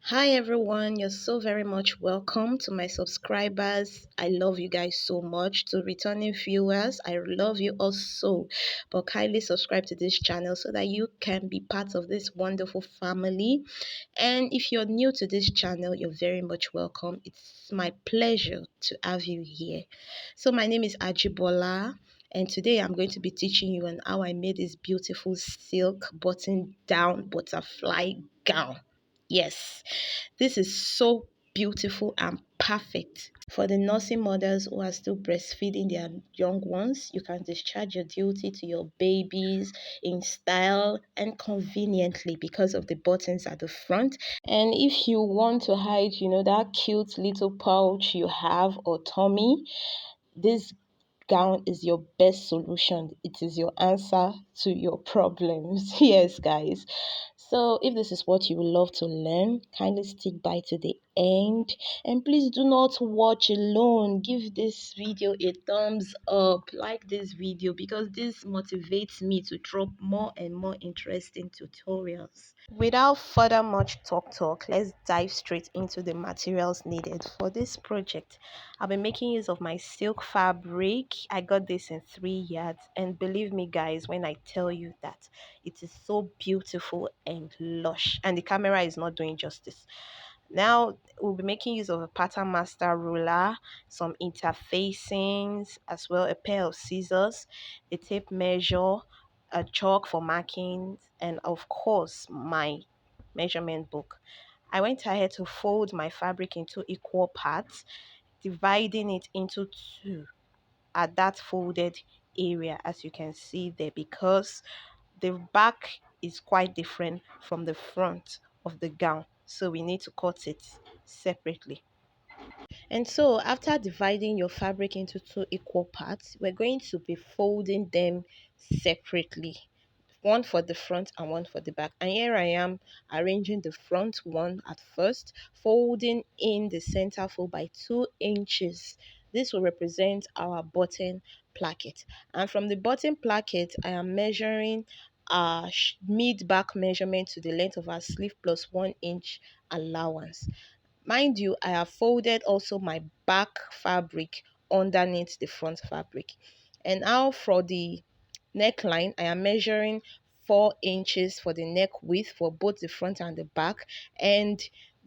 Hi everyone, you're so very much welcome to my subscribers. I love you guys so much. To returning viewers, I love you also. But kindly subscribe to this channel so that you can be part of this wonderful family. And if you're new to this channel, you're very much welcome. It's my pleasure to have you here. So my name is Ajibola. And today I'm going to be teaching you on how I made this beautiful silk button down butterfly gown. Yes, this is so beautiful and perfect for the nursing mothers who are still breastfeeding their young ones. You can discharge your duty to your babies in style and conveniently because of the buttons at the front. And if you want to hide, that cute little pouch you have or tummy, this gown is your best solution. It is your answer to your problems. Yes, guys. So, if this is what you would love to learn, kindly stick by to the end. And please do not watch alone. Give this video a thumbs up. Like this video because this motivates me to drop more and more interesting tutorials. Without further much talk, let's dive straight into the materials needed for this project. I'll be making use of my silk fabric. I got this in 3 yards, and believe me guys when I tell you that it is so beautiful and lush, and the camera is not doing justice. Now we'll be making use of a pattern master ruler, some interfacings, as well a pair of scissors, a tape measure, a chalk for markings, and of course my measurement book. I went ahead to fold my fabric into equal parts, dividing it into two at that folded area, as you can see there, because the back is quite different from the front of the gown, so we need to cut it separately. And so after dividing your fabric into two equal parts, we're going to be folding them separately, one for the front and one for the back. And here I am arranging the front one at first, folding in the center fold by 2 inches. This will represent our button placket. And from the button placket, I am measuring our mid back measurement to the length of our sleeve plus 1 inch allowance. Mind you, I have folded also my back fabric underneath the front fabric. And now for the neckline, I am measuring 4 inches for the neck width for both the front and the back. And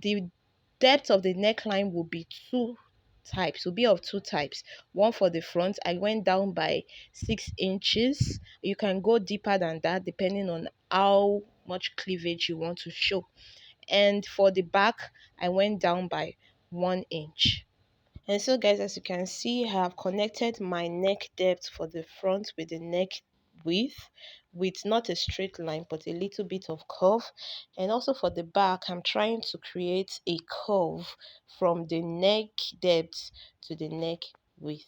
the depth of the neckline will be will be of two types. One for the front, I went down by 6 inches. You can go deeper than that depending on how much cleavage you want to show. And for the back, I went down by 1 inch. And so guys, as you can see, I have connected my neck depth for the front with the neck width, with not a straight line but a little bit of curve. And also for the back, I'm trying to create a curve from the neck depth to the neck width.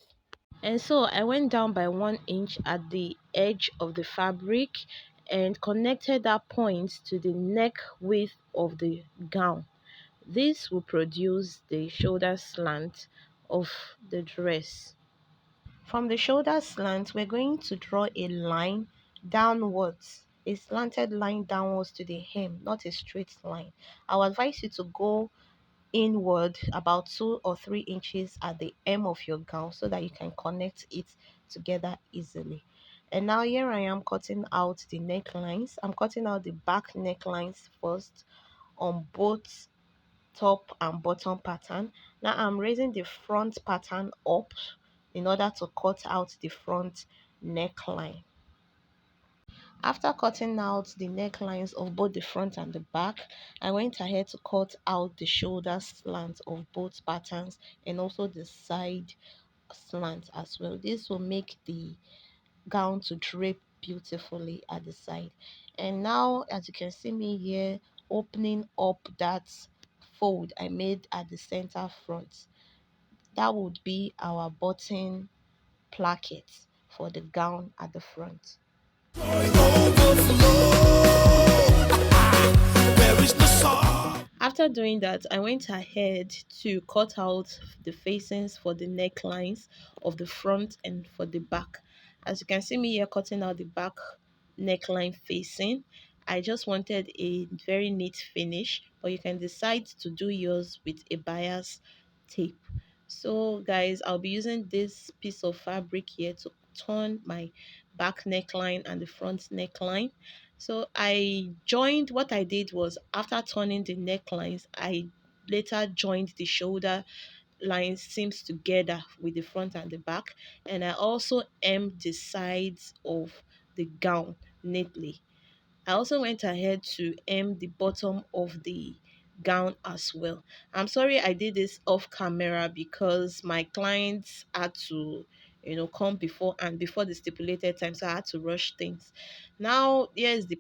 And so I went down by 1 inch at the edge of the fabric and connected that point to the neck width of the gown. This will produce the shoulder slant of the dress. From the shoulder slant, we're going to draw a line downwards, a slanted line downwards to the hem, not a straight line. I'll advise you to go inward about 2 or 3 inches at the hem of your gown so that you can connect it together easily. And now here I am cutting out the necklines. I'm cutting out the back necklines first on both top and bottom pattern. Now I'm raising the front pattern up in order to cut out the front neckline. After cutting out the necklines of both the front and the back, I went ahead to cut out the shoulder slant of both patterns and also the side slant as well. This will make the gown to drape beautifully at the side. And now, as you can see me here, opening up that fold I made at the center front, that would be our button placket for the gown at the front. After doing that, I went ahead to cut out the facings for the necklines of the front and for the back. As you can see me here cutting out the back neckline facing. I just wanted a very neat finish, but you can decide to do yours with a bias tape. So guys, I'll be using this piece of fabric here to turn my back neckline and the front neckline. So I joined, what I did was after turning the necklines, I later joined the shoulder lines seams together with the front and the back, and I also hemmed the sides of the gown neatly. I also went ahead to hem the bottom of the gown as well. I'm sorry I did this off camera because my clients had to, come before and before the stipulated time, so I had to rush things. Now, here's the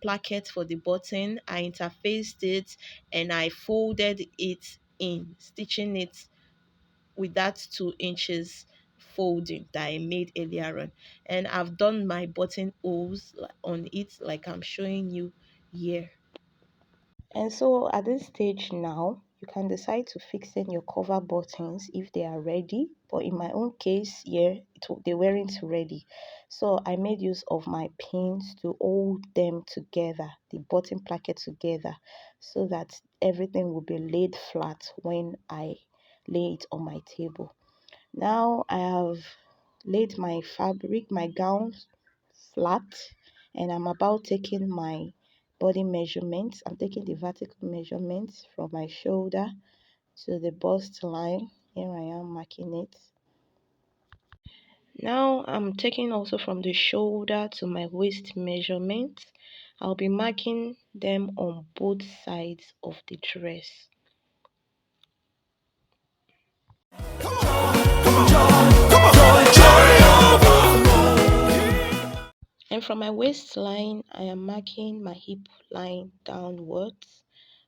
placket for the button. I interfaced it and I folded it in, stitching it with that 2 inches folding that I made earlier on. And I've done my button holes on it like I'm showing you here. And so at this stage now, you can decide to fix in your cover buttons if they are ready. But in my own case, yeah, they weren't ready. So I made use of my pins to hold them together, the button placket together, so that everything will be laid flat when I lay it on my table. Now I have laid my fabric, my gown flat, and I'm about taking my body measurements. I'm taking the vertical measurements from my shoulder to the bust line. Here I am marking it. Now I'm taking also from the shoulder to my waist measurement. I'll be marking them on both sides of the dress. And from my waistline, I am marking my hip line downwards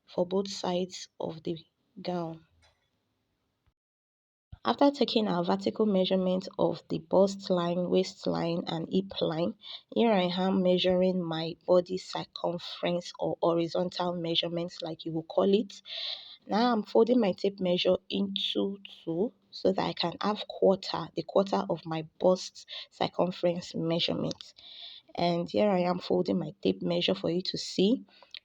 for both sides of the gown. After taking our vertical measurement of the bust line, waistline, and hip line, here I am measuring my body circumference or horizontal measurements, like you will call it. Now I'm folding my tape measure into two so that I can have the quarter of my bust circumference measurement. And here I am folding my tape measure for you to see,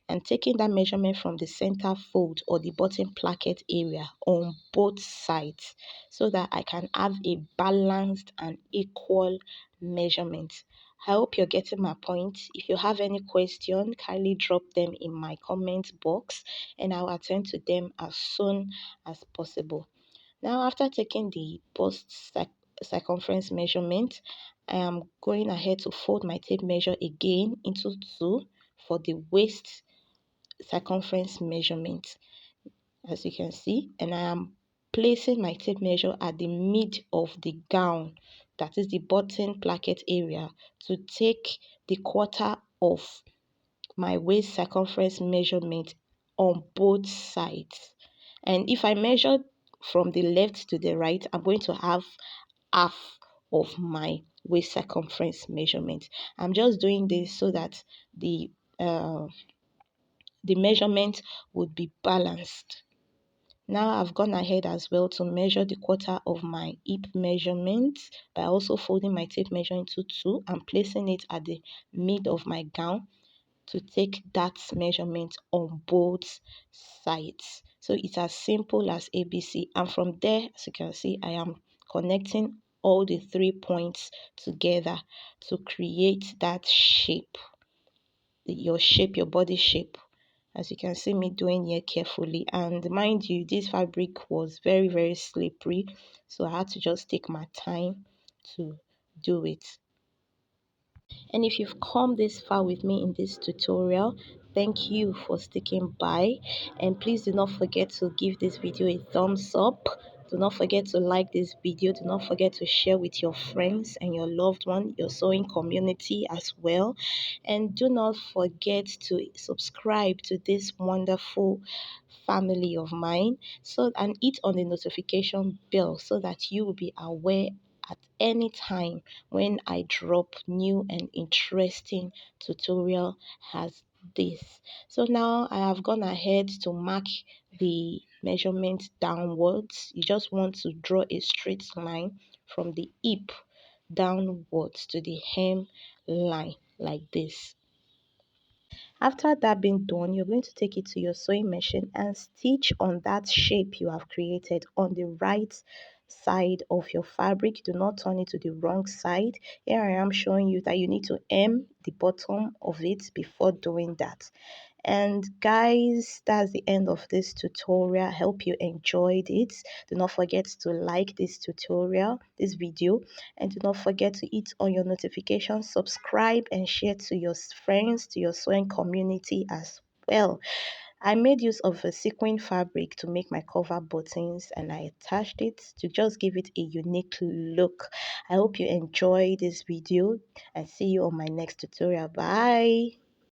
and taking that measurement from the center fold or the bottom placket area on both sides so that I can have a balanced and equal measurement. I hope you're getting my point. If you have any question, kindly drop them in my comment box and I'll attend to them as soon as possible. Now, after taking the circumference measurement, I am going ahead to fold my tape measure again into two for the waist circumference measurement, as you can see, and I am placing my tape measure at the mid of the gown, that is the button placket area, to take the quarter of my waist circumference measurement on both sides. And if I measure from the left to the right, I'm going to have half of my waist circumference measurement. I'm just doing this so that uh, the measurement would be balanced. Now I've gone ahead as well to measure the quarter of my hip measurement by also folding my tape measure into two and placing it at the mid of my gown to take that measurement on both sides. So it's as simple as ABC, and from there, as you can see, I am connecting all the 3 points together to create that shape, your body shape, as you can see me doing here carefully. And mind you, this fabric was very slippery, so I had to just take my time to do it. And if you've come this far with me in this tutorial, thank you for sticking by, and please do not forget to give this video a thumbs up. Do not forget to like this video. Do not forget to share with your friends and your loved one, your sewing community as well. And do not forget to subscribe to this wonderful family of mine, so and hit on the notification bell so that you will be aware at any time when I drop new and interesting tutorial as this. So now I have gone ahead to mark the measurement downwards. You just want to draw a straight line from the hip downwards to the hem line. like this. After that being done, you're going to take it to your sewing machine and stitch on that shape you have created on the right side of your fabric. Do not turn it to the wrong side. Here I am showing you that you need to hem the bottom of it before doing that. And guys, that's the end of this tutorial. I hope you enjoyed it. Do not forget to like this tutorial, this video, and do not forget to hit on your notifications, subscribe, and share to your friends, to your sewing community as well. I made use of a sequin fabric to make my cover buttons, and I attached it to just give it a unique look. I hope you enjoy this video and see you on my next tutorial. Bye.